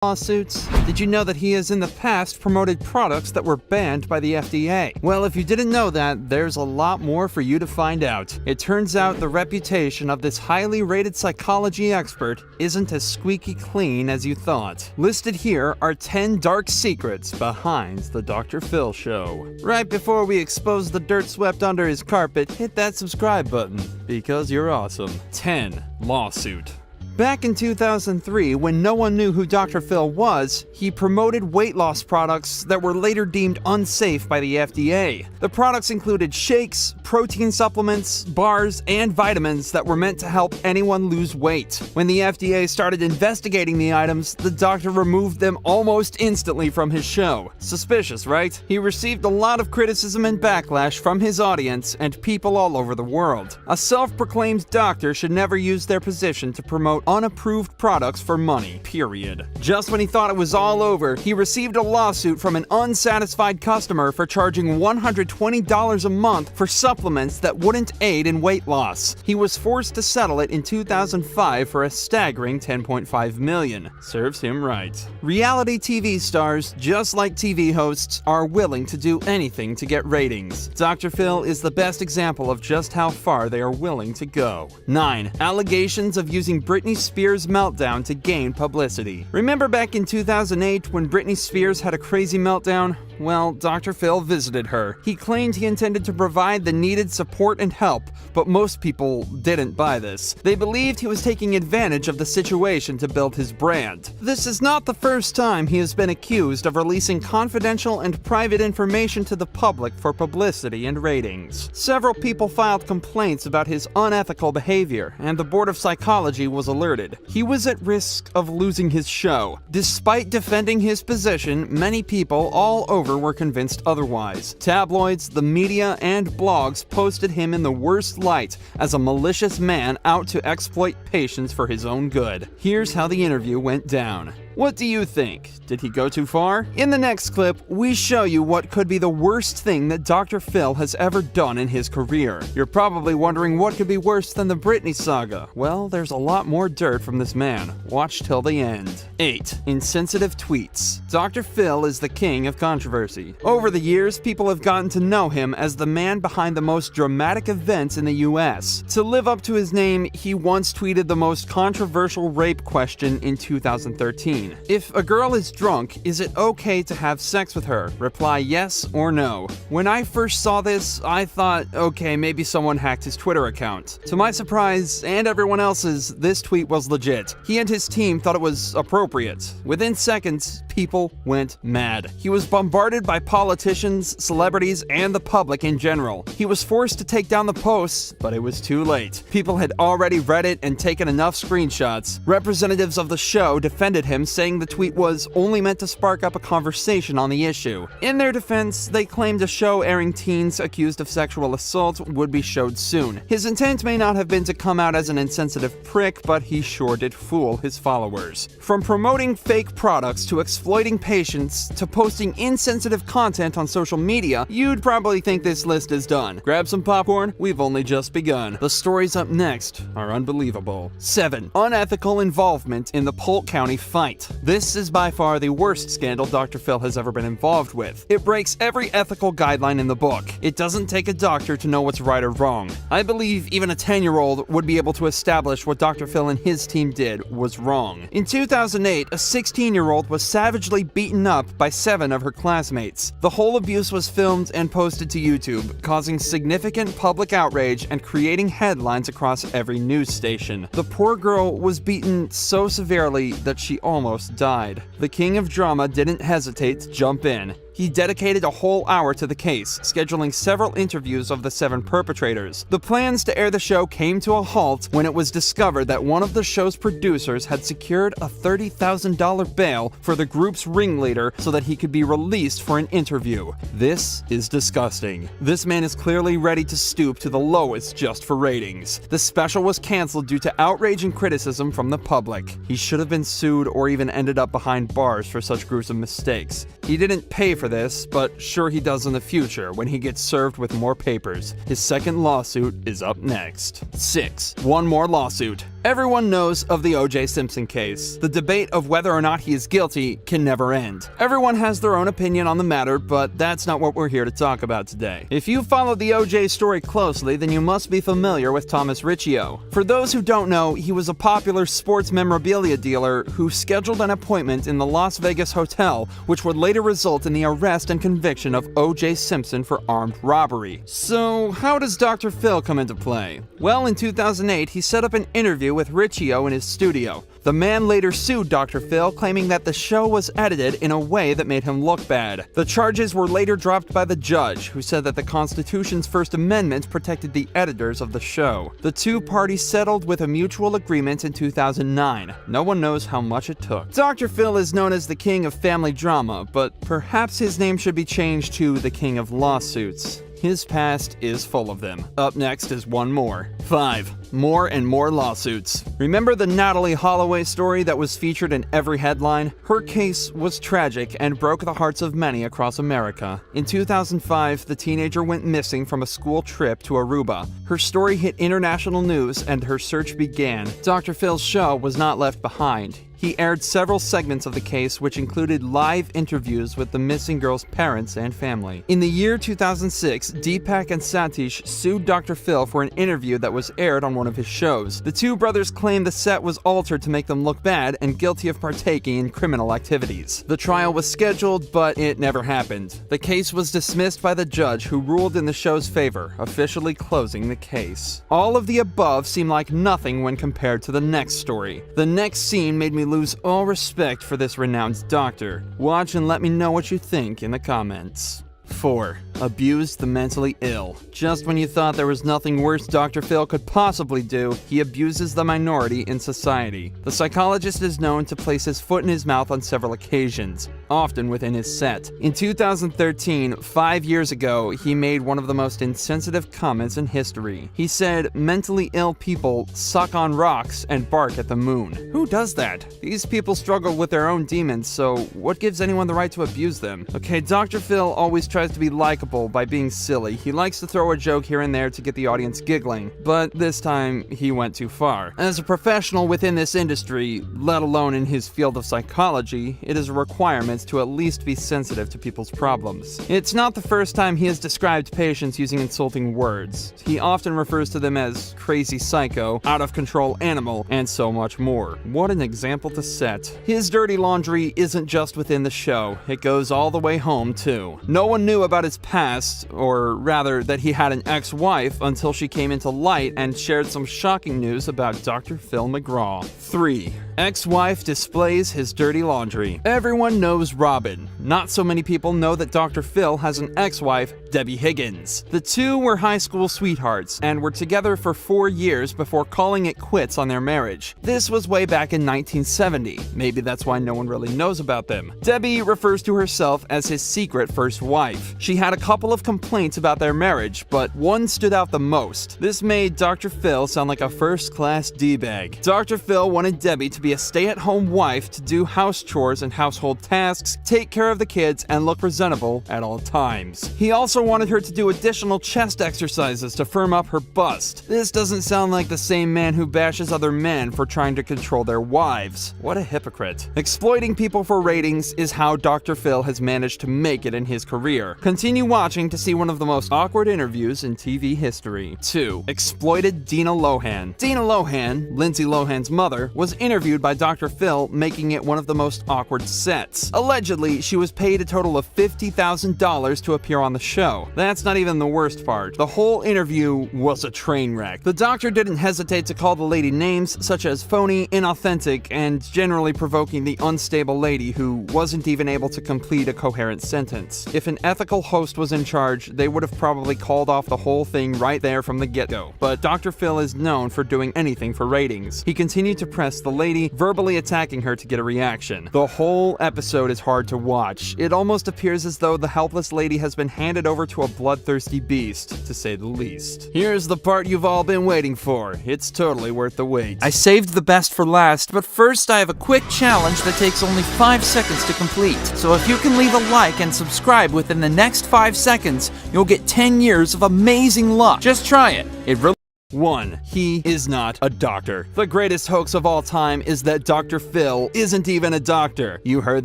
lawsuits? Did you know that he has in the past promoted products that were banned by the FDA? Well, if you didn't know that, there's a lot more for you to find out. It turns out the reputation of this highly rated psychology expert isn't as squeaky clean as you thought. Listed here are 10 dark secrets behind the Dr. Phil Show. Right before we expose the dirt swept under his carpet, hit that subscribe button, because you're awesome. 10. Lawsuit. Back in 2003, when no one knew who Dr. Phil was, he promoted weight loss products that were later deemed unsafe by the FDA. The products included shakes, protein supplements, bars, and vitamins that were meant to help anyone lose weight. When the FDA started investigating the items, the doctor removed them almost instantly from his show. Suspicious, right? He received a lot of criticism and backlash from his audience and people all over the world. A self-proclaimed doctor should never use their position to promote unapproved products for money, period. Just when he thought it was all over, he received a lawsuit from an unsatisfied customer for charging $120 a month for supplements that wouldn't aid in weight loss. He was forced to settle it in 2005 for a staggering $10.5 million. Serves him right. Reality TV stars, just like TV hosts, are willing to do anything to get ratings. Dr. Phil is the best example of just how far they are willing to go. 9. Allegations of using Britney Spears' meltdown to gain publicity. Remember back in 2008 when Britney Spears had a crazy meltdown? Well, Dr. Phil visited her. He claimed he intended to provide the needed support and help, but most people didn't buy this. They believed he was taking advantage of the situation to build his brand. This is not the first time he has been accused of releasing confidential and private information to the public for publicity and ratings. Several people filed complaints about his unethical behavior, and the Board of Psychology was alerted. He was at risk of losing his show. Despite defending his position, many people all over were convinced otherwise. Tabloids, the media, and blogs posted him in the worst light as a malicious man out to exploit patients for his own good. Here's how the interview went down. What do you think? Did he go too far? In the next clip, we show you what could be the worst thing that Dr. Phil has ever done in his career. You're probably wondering what could be worse than the Britney saga. Well, there's a lot more dirt from this man. Watch till the end. 8. Insensitive tweets. Dr. Phil is the king of controversy. Over the years, people have gotten to know him as the man behind the most dramatic events in the US. To live up to his name, he once tweeted the most controversial rape question in 2013. If a girl is drunk, is it okay to have sex with her? Reply yes or no. When I first saw this, I thought, okay, maybe someone hacked his Twitter account. To my surprise, and everyone else's, this tweet was legit. He and his team thought it was appropriate. Within seconds, people went mad. He was bombarded by politicians, celebrities, and the public in general. He was forced to take down the posts, but it was too late. People had already read it and taken enough screenshots. Representatives of the show defended him, saying the tweet was only meant to spark up a conversation on the issue. In their defense, they claimed a show airing teens accused of sexual assault would be showed soon. His intent may not have been to come out as an insensitive prick, but he sure did fool his followers. From promoting fake products to exploiting patients to posting insensitive content on social media, you'd probably think this list is done. Grab some popcorn, we've only just begun. The stories up next are unbelievable. 7. Unethical involvement in the Polk County fight. This is by far the worst scandal Dr. Phil has ever been involved with. It breaks every ethical guideline in the book. It doesn't take a doctor to know what's right or wrong. I believe even a 10-year-old would be able to establish what Dr. Phil and his team did was wrong. In 2008, a 16-year-old was savagely beaten up by 7 of her classmates. The whole abuse was filmed and posted to YouTube, causing significant public outrage and creating headlines across every news station. The poor girl was beaten so severely that she almost died. The king of drama didn't hesitate to jump in. He dedicated a whole hour to the case, scheduling several interviews of the 7 perpetrators. The plans to air the show came to a halt when it was discovered that one of the show's producers had secured a $30,000 bail for the group's ringleader so that he could be released for an interview. This is disgusting. This man is clearly ready to stoop to the lowest just for ratings. The special was canceled due to outrage and criticism from the public. He should have been sued or even ended up behind bars for such gruesome mistakes. He didn't pay for this, but sure he does in the future when he gets served with more papers. His second lawsuit is up next. 6. One more lawsuit. Everyone knows of the O.J. Simpson case. The debate of whether or not he is guilty can never end. Everyone has their own opinion on the matter, but that's not what we're here to talk about today. If you followed the O.J. story closely, then you must be familiar with Thomas Riccio. For those who don't know, he was a popular sports memorabilia dealer who scheduled an appointment in the Las Vegas hotel, which would later result in the arrest and conviction of O.J. Simpson for armed robbery. So, how does Dr. Phil come into play? Well, in 2008, he set up an interview with Riccio in his studio. The man later sued Dr. Phil, claiming that the show was edited in a way that made him look bad. The charges were later dropped by the judge, who said that the Constitution's First Amendment protected the editors of the show. The two parties settled with a mutual agreement in 2009. No one knows how much it took. Dr. Phil is known as the king of family drama, but perhaps his name should be changed to the king of lawsuits. His past is full of them. Up next is one more. 5. More and more lawsuits. Remember the Natalee Holloway story that was featured in every headline? Her case was tragic and broke the hearts of many across America. In 2005, the teenager went missing from a school trip to Aruba. Her story hit international news and her search began. Dr. Phil's show was not left behind. He aired several segments of the case, which included live interviews with the missing girl's parents and family. In the year 2006, Deepak and Satish sued Dr. Phil for an interview that was aired on one of his shows. The two brothers claimed the set was altered to make them look bad and guilty of partaking in criminal activities. The trial was scheduled, but it never happened. The case was dismissed by the judge, who ruled in the show's favor, officially closing the case. All of the above seem like nothing when compared to the next story. The next scene made me lose all respect for this renowned doctor. Watch and let me know what you think in the comments. 4. Abused the mentally ill. Just when you thought there was nothing worse Dr. Phil could possibly do, he abuses the minority in society. The psychologist is known to place his foot in his mouth on several occasions, often within his set. In 2013, 5 years ago, he made one of the most insensitive comments in history. He said, "Mentally ill people suck on rocks and bark at the moon." Who does that? These people struggle with their own demons, so what gives anyone the right to abuse them? Okay, Dr. Phil always tries to be likable by being silly. He likes to throw a joke here and there to get the audience giggling, but this time he went too far. As a professional within this industry, let alone in his field of psychology, it is a requirement to at least be sensitive to people's problems. It's not the first time he has described patients using insulting words. He often refers to them as crazy psycho, out of control animal, and so much more. What an example to set. His dirty laundry isn't just within the show, it goes all the way home too. No one knew about his past, or rather that he had an ex-wife, until she came into light and shared some shocking news about Dr. Phil McGraw. 3. Ex-wife displays his dirty laundry. Everyone knows Robin. Not so many people know that Dr. Phil has an ex-wife, Debbie Higgins. The two were high school sweethearts and were together for 4 years before calling it quits on their marriage. This was way back in 1970. Maybe that's why no one really knows about them. Debbie refers to herself as his secret first wife. She had a couple of complaints about their marriage, but one stood out the most. This made Dr. Phil sound like a first-class D-bag. Dr. Phil wanted Debbie to be a stay-at-home wife to do house chores and household tasks, take care of the kids, and look presentable at all times. He also wanted her to do additional chest exercises to firm up her bust. This doesn't sound like the same man who bashes other men for trying to control their wives. What a hypocrite. Exploiting people for ratings is how Dr. Phil has managed to make it in his career. Continue watching to see one of the most awkward interviews in TV history. 2. Exploited Dina Lohan. Dina Lohan, Lindsay Lohan's mother, was interviewed by Dr. Phil, making it one of the most awkward sets. Allegedly, she was paid a total of $50,000 to appear on the show. That's not even the worst part. The whole interview was a train wreck. The doctor didn't hesitate to call the lady names such as phony, inauthentic, and generally provoking the unstable lady who wasn't even able to complete a coherent sentence. If an ethical host was in charge, they would have probably called off the whole thing right there from the get-go. But Dr. Phil is known for doing anything for ratings. He continued to press the lady, verbally attacking her to get a reaction. The whole episode is hard to watch. It almost appears as though the helpless lady has been handed over to a bloodthirsty beast, to say the least. Here's the part you've all been waiting for. It's totally worth the wait. I saved the best for last, but first I have a quick challenge that takes only 5 seconds to complete. So if you can leave a like and subscribe within the next 5 seconds, you'll get 10 years of amazing luck. Just try it. It really 1. He is not a doctor. The greatest hoax of all time is that Dr. Phil isn't even a doctor. You heard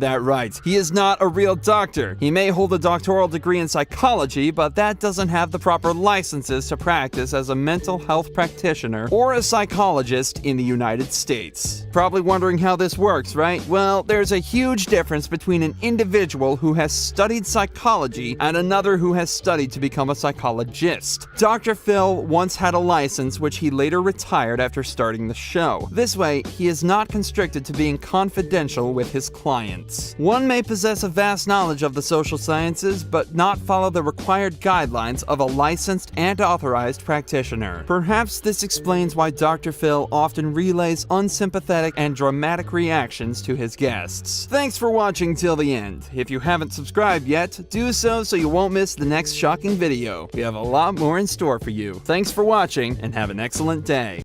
that right. He is not a real doctor. He may hold a doctoral degree in psychology, but that doesn't have the proper licenses to practice as a mental health practitioner or a psychologist in the United States. Probably wondering how this works, right? Well, there's a huge difference between an individual who has studied psychology and another who has studied to become a psychologist. Dr. Phil once had a license which he later retired after starting the show. This way, he is not constricted to being confidential with his clients. One may possess a vast knowledge of the social sciences, but not follow the required guidelines of a licensed and authorized practitioner. Perhaps this explains why Dr. Phil often relays unsympathetic and dramatic reactions to his guests. Thanks for watching till the end. If you haven't subscribed yet, do so you won't miss the next shocking video. We have a lot more in store for you. Thanks for watching, and have an excellent day.